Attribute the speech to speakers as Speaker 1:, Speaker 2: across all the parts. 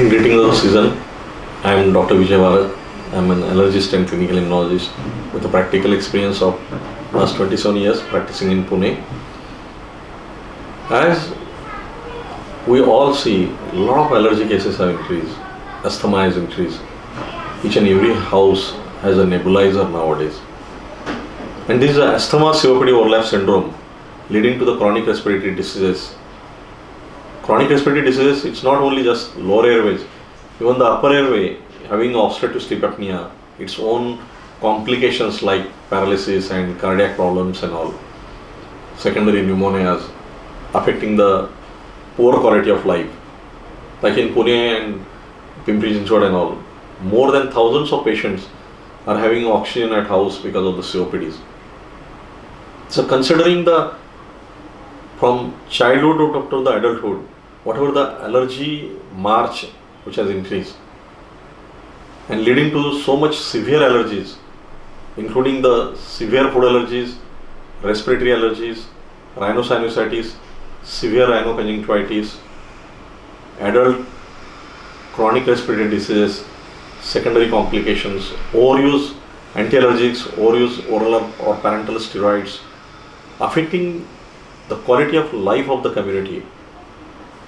Speaker 1: Greetings of the season. I am Dr. Vijay Bharat. I am an allergist and clinical immunologist with a practical experience of last 27 years practicing in Pune. As we all see, a lot of allergy cases have increased. Asthma has increased. Each and every house has a nebulizer nowadays. And this is a asthma COPD overlap syndrome leading to the chronic respiratory diseases. Chronic respiratory diseases, it's not only just lower airways, even the upper airway having obstructive sleep apnea, its own complications like paralysis and cardiac problems and all, secondary pneumonias affecting the poor quality of life. Like in Pune and Pimpri-Chinchwad and all, more than thousands of patients are having oxygen at house because of the COPDs. So considering the from childhood up to the adulthood, whatever the allergy march which has increased and leading to so much severe allergies, including the severe food allergies, respiratory allergies, rhinosinusitis, severe rhino-conjunctivitis, adult chronic respiratory diseases, secondary complications, overuse anti-allergics, overuse oral or parenteral steroids, affecting the quality of life of the community.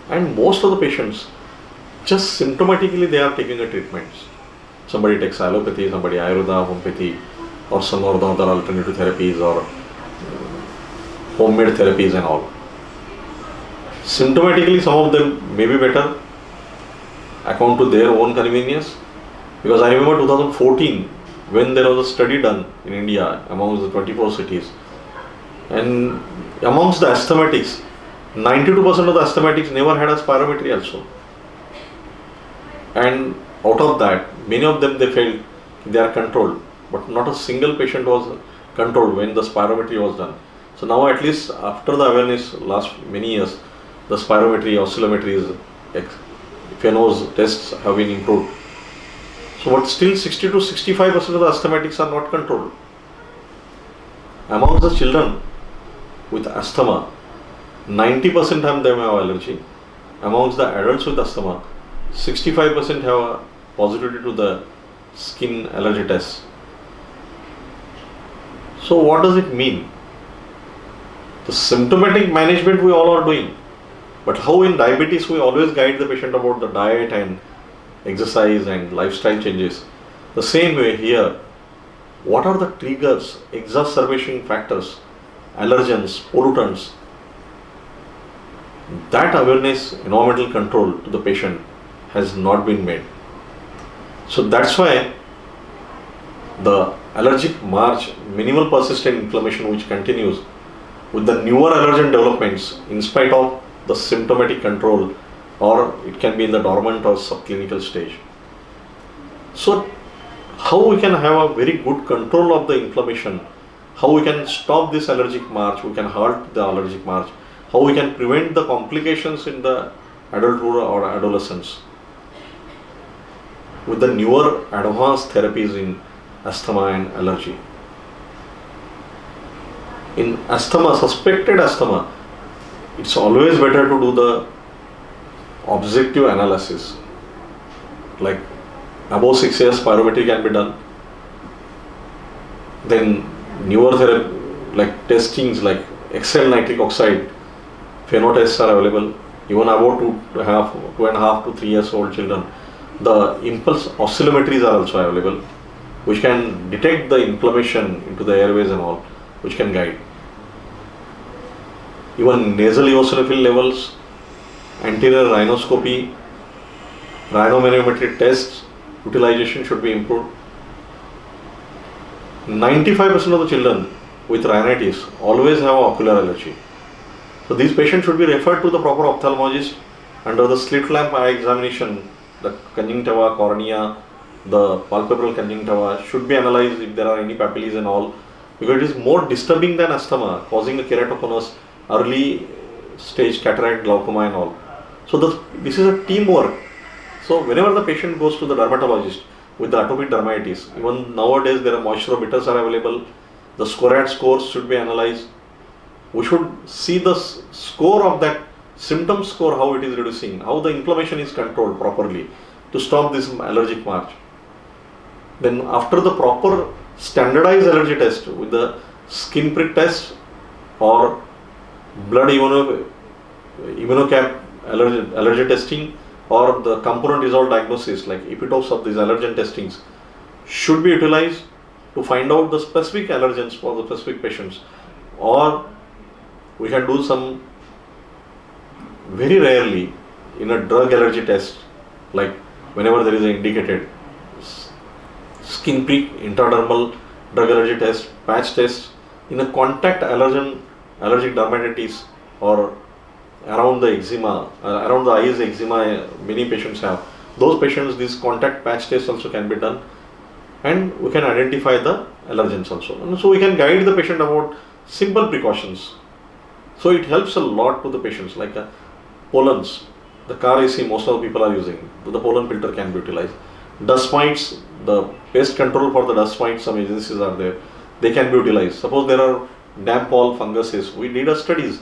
Speaker 1: And most of the patients, just symptomatically they are taking a treatment. Somebody takes allopathy, somebody ayurveda, homeopathy, or some of the other alternative therapies or homemade therapies and all. Symptomatically some of them may be better, according to their own convenience. Because I remember 2014 when there was a study done in India amongst the 24 cities, and amongst the asthmatics, 92% of the asthmatics never had a spirometry also. And out of that, many of them they felt they are controlled, but not a single patient was controlled when the spirometry was done. So now at least after the awareness last many years, the spirometry, oscillometry, Fenno's tests have been improved. So but still 60 to 65% of the asthmatics are not controlled. Amongst the children with asthma, 90% of them have allergy. Amongst the adults with asthma, 65% have a positivity to the skin allergy test. So what does it mean? The symptomatic management we all are doing, but how in diabetes we always guide the patient about the diet and exercise and lifestyle changes. The same way here, what are the triggers, exacerbation factors, allergens, pollutants? That awareness, environmental control to the patient has not been made. So that's why the allergic march, minimal persistent inflammation which continues with the newer allergen developments in spite of the symptomatic control, or it can be in the dormant or subclinical stage. So how we can have a very good control of the inflammation, how we can stop this allergic march, we can halt the allergic march, how we can prevent the complications in the adulthood or adolescence with the newer advanced therapies in asthma and allergy. In asthma, suspected asthma, it's always better to do the objective analysis. Like above 6 years spirometry can be done. Then newer therapy like testings like XL nitric oxide, Fenno tests are available. Even about 2.5 to 3 years old children, the impulse oscillometries are also available, which can detect the inflammation into the airways and all, which can guide. Even nasal eosinophil levels, anterior rhinoscopy, rhinomanometry tests, utilization should be improved. 95% of the children with rhinitis always have ocular allergy. So these patients should be referred to the proper ophthalmologist under the slit lamp eye examination. The conjunctiva, cornea, the palpebral conjunctiva should be analyzed if there are any papillae and all, because it is more disturbing than asthma, causing a keratoconus, early stage cataract, glaucoma and all. So this is a teamwork. So whenever the patient goes to the dermatologist with the atopic dermatitis, even nowadays there are moisturometers are available, the SCORAD scores should be analyzed. We should see the score of that symptom score, how it is reducing, how the inflammation is controlled properly to stop this allergic march. Then after the proper standardized allergy test with the skin prick test or blood immunocap allergy testing or the component dissolved diagnosis like epitopes of these allergen testings should be utilized to find out the specific allergens for the specific patients, or we can do some very rarely in a drug allergy test, like whenever there is an indicated skin prick, intradermal drug allergy test, patch test, in a contact allergic dermatitis or around the eczema, around the eyes eczema many patients have. Those patients, this contact patch test also can be done, and we can identify the allergens also. And so we can guide the patient about simple precautions. So it helps a lot to the patients, like pollens, the car AC most of the people are using, the pollen filter can be utilized. Dust mites, the pest control for the dust mites, some agencies are there, they can be utilized. Suppose there are damp wall funguses, we did a studies,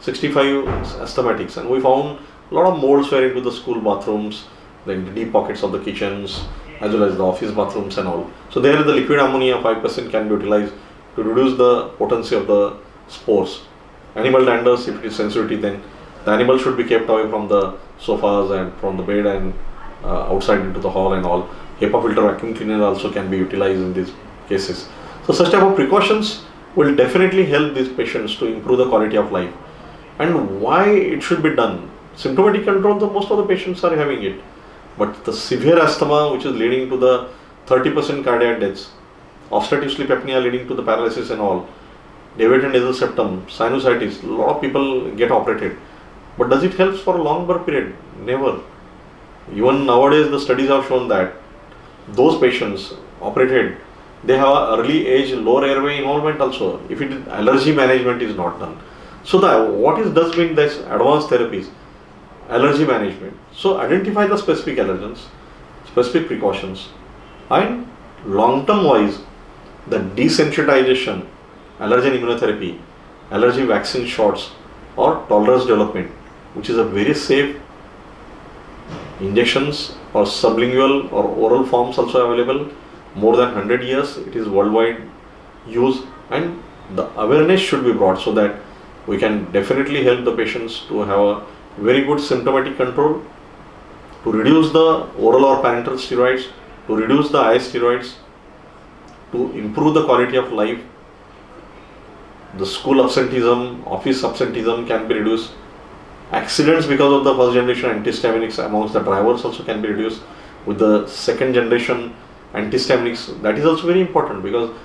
Speaker 1: 65 asthmatics, and we found a lot of molds were into the school bathrooms, like the deep pockets of the kitchens, as well as the office bathrooms and all. So there the liquid ammonia 5% can be utilized to reduce the potency of the spores. Animal danders, if it is sensitivity, then the animal should be kept away from the sofas and from the bed and outside into the hall and all. HEPA filter vacuum cleaner also can be utilized in these cases. So such type of precautions will definitely help these patients to improve the quality of life. And why it should be done? Symptomatic control, most of the patients are having it. But the severe asthma, which is leading to the 30% cardiac deaths, obstructive sleep apnea leading to the paralysis and all, deviated nasal septum, sinusitis, a lot of people get operated. But does it help for a longer period? Never. Even nowadays the studies have shown that those patients operated, they have early age lower airway involvement also, if it is allergy management is not done. So what is does mean this advanced therapies? Allergy management. So identify the specific allergens, specific precautions, and long-term wise, the desensitization, allergen immunotherapy, allergy vaccine shots, or tolerance development, which is a very safe injections or sublingual or oral forms also available. More than 100 years, it is worldwide use, and the awareness should be brought so that we can definitely help the patients to have a very good symptomatic control, to reduce the oral or parenteral steroids, to reduce the eye steroids, to improve the quality of life. The school absenteeism, office absenteeism can be reduced. Accidents because of the first generation antihistaminics amongst the drivers also can be reduced with the second generation antihistaminics. That is also very important because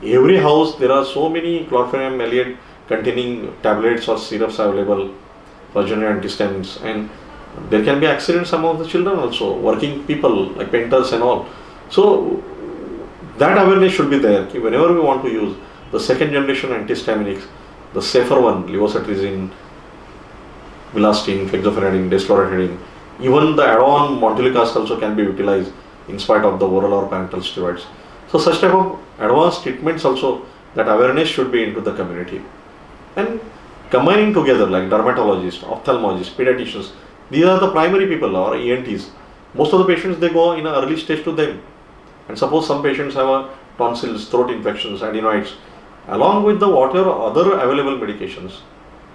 Speaker 1: every house there are so many chlorpheniramine maleate containing tablets or syrups available for general antihistamines, and there can be accidents among the children also, working people like painters and all. So that awareness should be there. Whenever we want to use the second generation antihistaminics, the safer one, levocetirizine, bilastine, fexofenadine, desloratadine, even the add-on montelukast also can be utilized in spite of the oral or parenteral steroids. So such type of advanced treatments also, that awareness should be into the community. And combining together like dermatologists, ophthalmologists, pediatricians, these are the primary people or ENTs. Most of the patients, they go in an early stage to them. And suppose some patients have a tonsils, throat infections, adenoids, along with the whatever other available medications.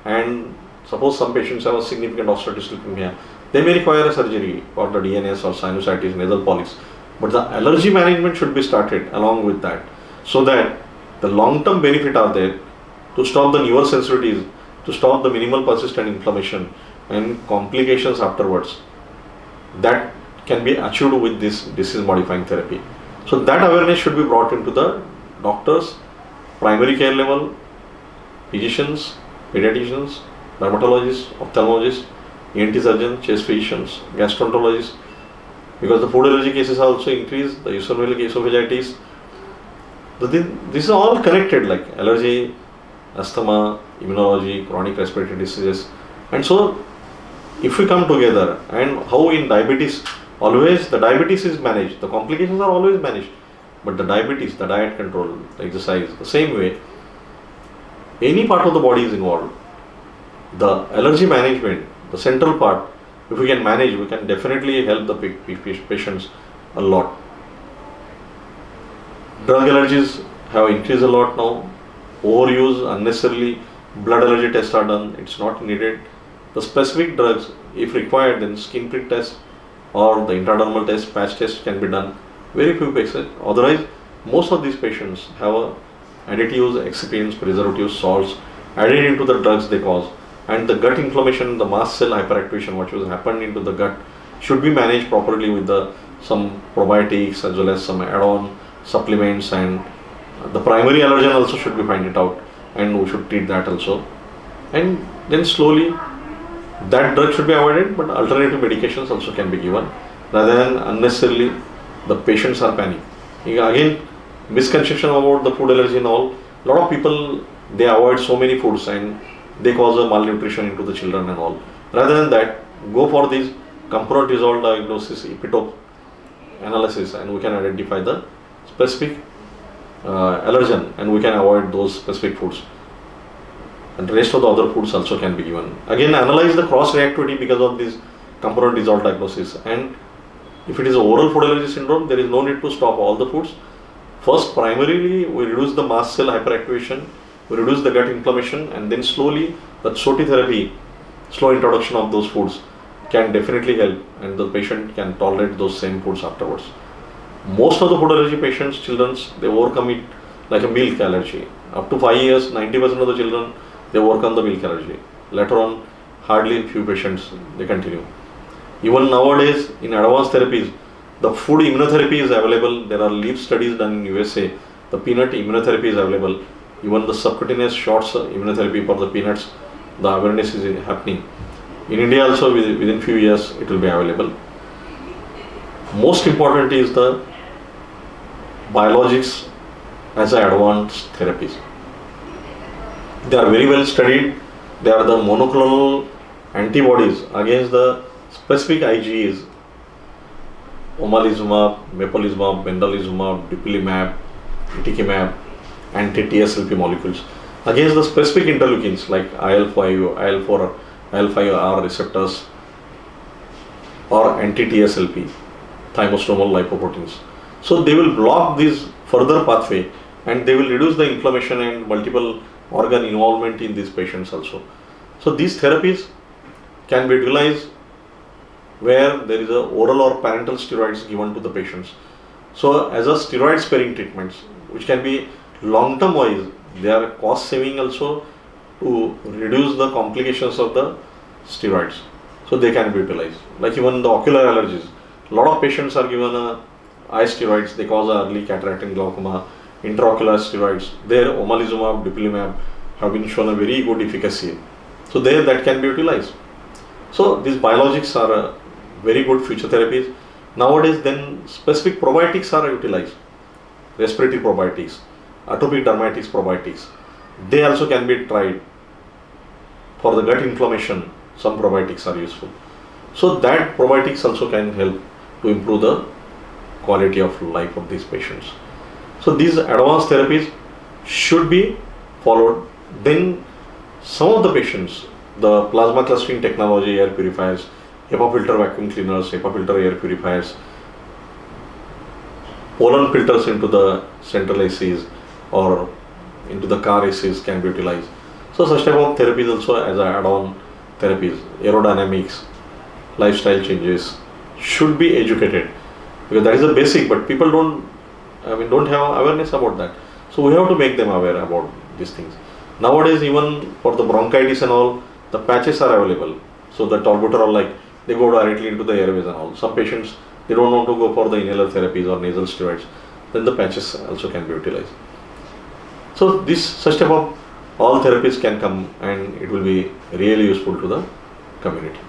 Speaker 1: And suppose some patients have a significant obstructive sleep apnea, they may require a surgery for the DNS or sinusitis, nasal polyps. But the allergy management should be started along with that, so that the long-term benefit are there to stop the newer sensitivities, to stop the minimal persistent inflammation and complications afterwards. That can be achieved with this disease modifying therapy. So that awareness should be brought into the doctors, primary care level, physicians, pediatricians, dermatologists, ophthalmologists, ENT surgeons, chest physicians, gastroenterologists, because the food allergy cases are also increased, the eosinophilic esophagitis. This is all connected, like allergy, asthma, immunology, chronic respiratory diseases. And so if we come together, and how in diabetes, always the diabetes is managed, the complications are always managed, but the diabetes, the diet control, the exercise, the same way, any part of the body is involved. the allergy management, the central part, if we can manage, we can definitely help the patients a lot. Drug allergies have increased a lot now. Overuse unnecessarily, blood allergy tests are done, it's not needed. The specific drugs, if required, then skin prick test or the intradermal test, patch test can be done. Very few patients. Otherwise, most of these patients have additives, excipients, preservatives, salts added into the drugs they cause. And the gut inflammation, the mast cell hyperactivation, what has happened into the gut, should be managed properly with some probiotics as well as some add-on supplements, and the primary allergen also should be find it out, and we should treat that also. And then slowly that drug should be avoided, but alternative medications also can be given rather than unnecessarily the patients are panic. Again, misconception about the food allergy and all. A lot of people, they avoid so many foods and they cause a malnutrition into the children and all. Rather than that, go for this component dissolved diagnosis, epitope analysis, and we can identify the specific allergen and we can avoid those specific foods. And the rest of the other foods also can be given. Again, analyze the cross reactivity because of this component dissolved diagnosis. And if it is oral food allergy syndrome, there is no need to stop all the foods. First, primarily, we reduce the mast cell hyperactivation, we reduce the gut inflammation, and then slowly the SOTI therapy, slow introduction of those foods can definitely help, and the patient can tolerate those same foods afterwards. Most of the food allergy patients, children, they overcome it like a milk allergy. Up to 5 years, 90% of the children, they overcome the milk allergy. Later on, hardly in few patients, they continue. Even nowadays, in advanced therapies, the food immunotherapy is available. There are leaf studies done in USA. The peanut immunotherapy is available. Even the subcutaneous shots immunotherapy for the peanuts, the awareness is happening. In India also, within few years, it will be available. Most important is the biologics as advanced therapies. They are very well studied. They are the monoclonal antibodies against the specific IgEs, omalizumab, mepolizumab, benralizumab, dupilumab, ipilimumab, anti-TSLP molecules against the specific interleukins like IL-5, IL-4, IL-5R receptors or anti-TSLP, thymostomal lipoproteins. So they will block this further pathway and they will reduce the inflammation and multiple organ involvement in these patients also. So these therapies can be utilized where there is a oral or parenteral steroids given to the patients. So as a steroid sparing treatments, which can be long term wise, they are cost saving also to reduce the complications of the steroids. So they can be utilized. Like even the ocular allergies, a lot of patients are given eye steroids, they cause early cataract and glaucoma. Intraocular steroids, there omalizumab, dupilumab have been shown a very good efficacy. So there that can be utilized. So these biologics are very good future therapies. Nowadays then specific probiotics are utilized. Respiratory probiotics, atopic dermatitis probiotics, they also can be tried. For the gut inflammation, some probiotics are useful. So that probiotics also can help to improve the quality of life of these patients. So these advanced therapies should be followed. Then some of the patients, the plasma clustering technology, air purifiers, HEPA filter vacuum cleaners, HEPA filter air purifiers, pollen filters into the central ACs or into the car ACs can be utilized. So such type of therapies also as add-on therapies, aerodynamics, lifestyle changes should be educated because that is a basic, but people don't have awareness about that. So we have to make them aware about these things. Nowadays, even for the bronchitis and all, the patches are available. So the tolbuterol, like they go directly into the airways and all. Some patients, they don't want to go for the inhaler therapies or nasal steroids. Then the patches also can be utilized. So this such type of all therapies can come and it will be really useful to the community.